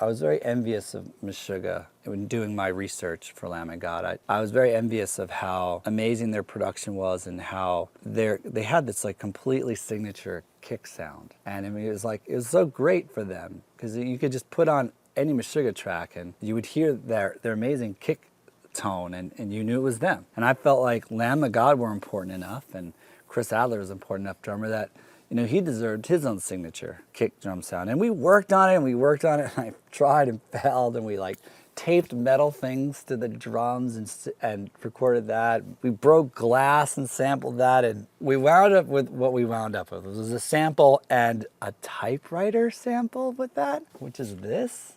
I was very envious of Meshuggah when doing my research for Lamb of God. I was very envious of how amazing their production was and how they had this like completely signature kick sound. And I mean, it was so great for them because you could just put on any Meshuggah track and you would hear their amazing kick tone and you knew it was them. And I felt like Lamb of God were important enough and Chris Adler was an important enough drummer that he deserved his own signature kick drum sound. And we worked on it and I tried and failed and we like taped metal things to the drums and recorded that. We broke glass and sampled that and we wound up with what we wound up with. It was a sample and a typewriter sample with that, which is this.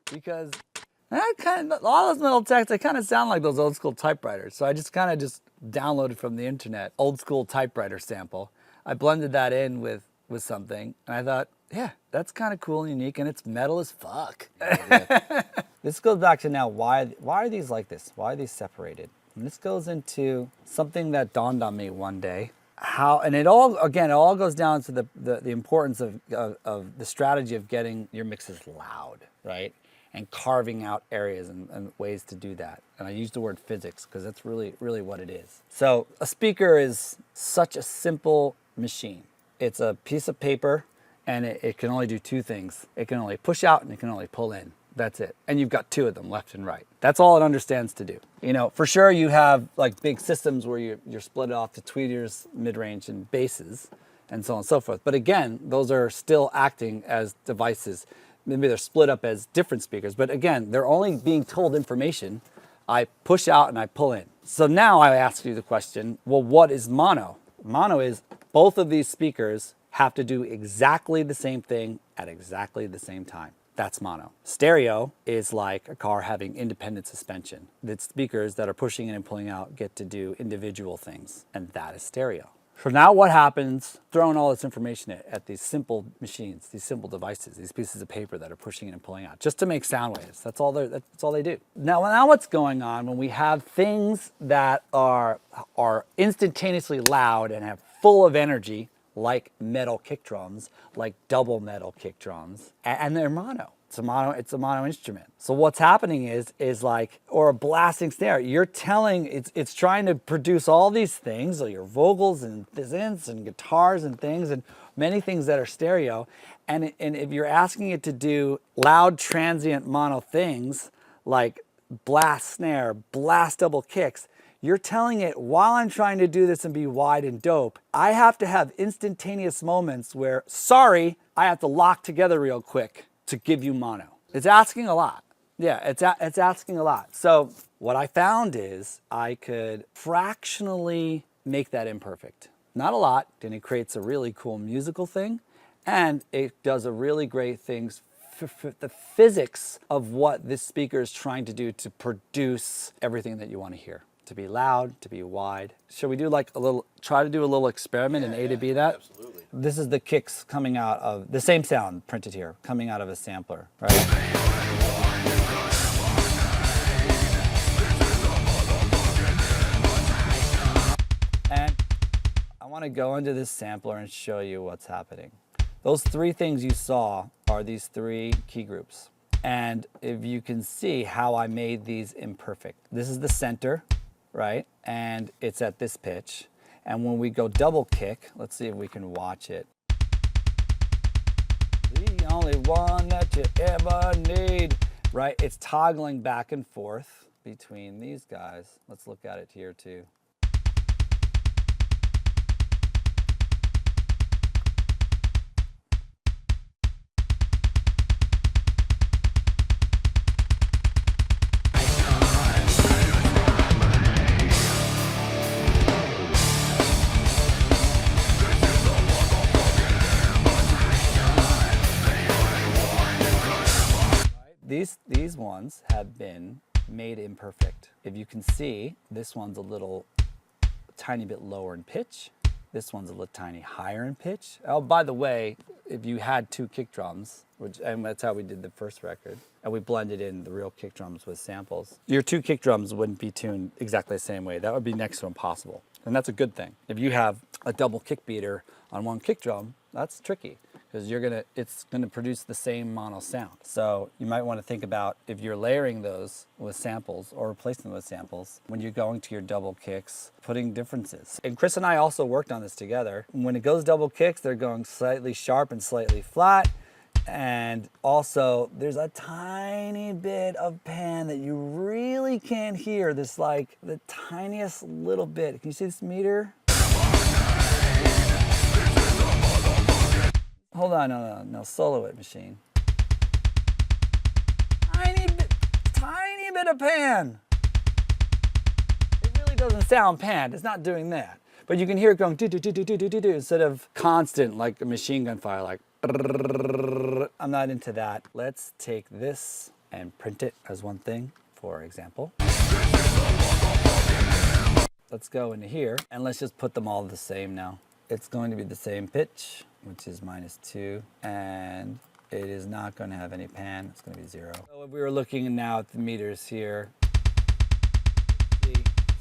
Because all those metal texts, they kind of sound like those old school typewriters. So I just kind of downloaded from the internet, old school typewriter sample. I blended that in with something and I thought, yeah, that's kind of cool and unique and it's metal as fuck. This goes back to now, why are these like this? Why are these separated? And this goes into something that dawned on me one day. It all goes down to the importance of the strategy of getting your mixes loud, right? And carving out areas and ways to do that. And I use the word physics because that's really, really what it is. So a speaker is such a simple machine. It's a piece of paper and it can only do two things. It can only push out and it can only pull in. That's it. And you've got two of them, left and right. That's all it understands to do. For sure you have like big systems where you're split off to tweeters, mid-range, and basses, and so on and so forth. But again, those are still acting as devices. Maybe they're split up as different speakers, but again, they're only being told information. I push out and I pull in. So now I ask you the question, well, what is mono? Mono is both of these speakers have to do exactly the same thing at exactly the same time. That's mono. Stereo is like a car having independent suspension. The speakers that are pushing in and pulling out get to do individual things, and that is stereo. So now what happens, throwing all this information at these simple machines, these simple devices, these pieces of paper that are pushing in and pulling out, just to make sound waves. That's all they do. Now what's going on when we have things that are instantaneously loud and have full of energy, like metal kick drums, like double metal kick drums, and they're mono. It's a mono instrument. So what's happening is like, or a blasting snare, you're telling, it's trying to produce all these things, so your vocals and synths and guitars and things, and many things that are stereo. And if you're asking it to do loud transient mono things, like blast snare, blast double kicks, you're telling it, while I'm trying to do this and be wide and dope, I have to have instantaneous moments where, sorry, I have to lock together real quick to give you mono. It's asking a lot. Yeah, it's asking a lot. So what I found is I could fractionally make that imperfect. Not a lot, and it creates a really cool musical thing, and it does a really great thing for the physics of what this speaker is trying to do to produce everything that you want to hear. To be loud, to be wide. Should we do like try to do a little experiment in A to B that? Absolutely. This is the kicks coming out of, the same sound printed here, coming out of a sampler, right? And I want to go into this sampler and show you what's happening. Those three things you saw are these three key groups. And if you can see how I made these imperfect. This is the center, right? And it's at this pitch. And when we go double kick, let's see if we can watch it. The only one that you ever need, right? It's toggling back and forth between these guys. Let's look at it here too. These ones have been made imperfect. If you can see, this one's a tiny bit lower in pitch. This one's a little tiny higher in pitch. Oh, by the way, if you had two kick drums, and that's how we did the first record, and we blended in the real kick drums with samples, your two kick drums wouldn't be tuned exactly the same way. That would be next to impossible. And that's a good thing. If you have a double kick beater on one kick drum, that's tricky, because it's gonna produce the same mono sound. So you might want to think about if you're layering those with samples or replacing them with samples, when you're going to your double kicks, putting differences. And Chris and I also worked on this together. When it goes double kicks, they're going slightly sharp and slightly flat. And also there's a tiny bit of pan that you really can't hear. This like the tiniest little bit. Can you see this meter? Hold on, no, solo it, machine. Tiny bit of pan. It really doesn't sound panned. It's not doing that. But you can hear it going do do do do do do do do instead of constant like a machine gun fire, like. I'm not into that. Let's take this and print it as one thing, for example. Let's go into here and let's just put them all the same now. It's going to be the same pitch, which is -2, and it is not going to have any pan. It's going to be 0. So if we were looking now at the meters here,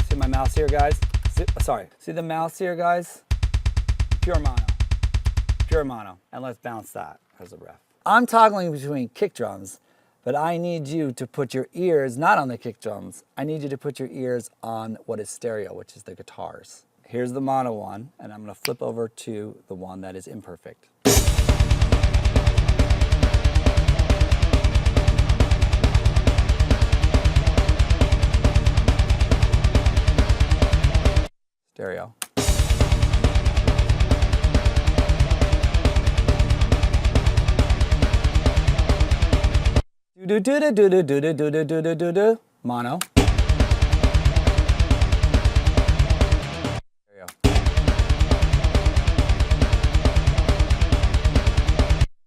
see my mouse here, guys? See the mouse here, guys? Pure mono. Pure mono. And let's bounce that as a ref. I'm toggling between kick drums, but I need you to put your ears not on the kick drums. I need you to put your ears on what is stereo, which is the guitars. Here's the mono one, and I'm going to flip over to the one that is imperfect. Stereo. Do do do do do do do do do do do do. Mono. Stereo.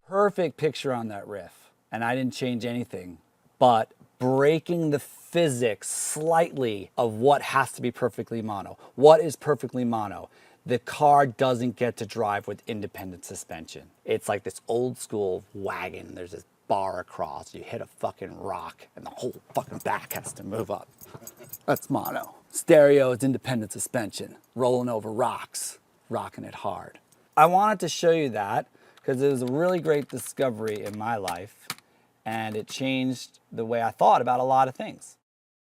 Perfect picture on that riff, and I didn't change anything, but breaking the physics slightly of what has to be perfectly mono. What is perfectly mono? The car doesn't get to drive with independent suspension. It's like this old school wagon. There's this bar across. You hit a fucking rock and the whole fucking back has to move up. That's mono. Stereo is independent suspension. Rolling over rocks, rocking it hard. I wanted to show you that because it was a really great discovery in my life, and it changed the way I thought about a lot of things.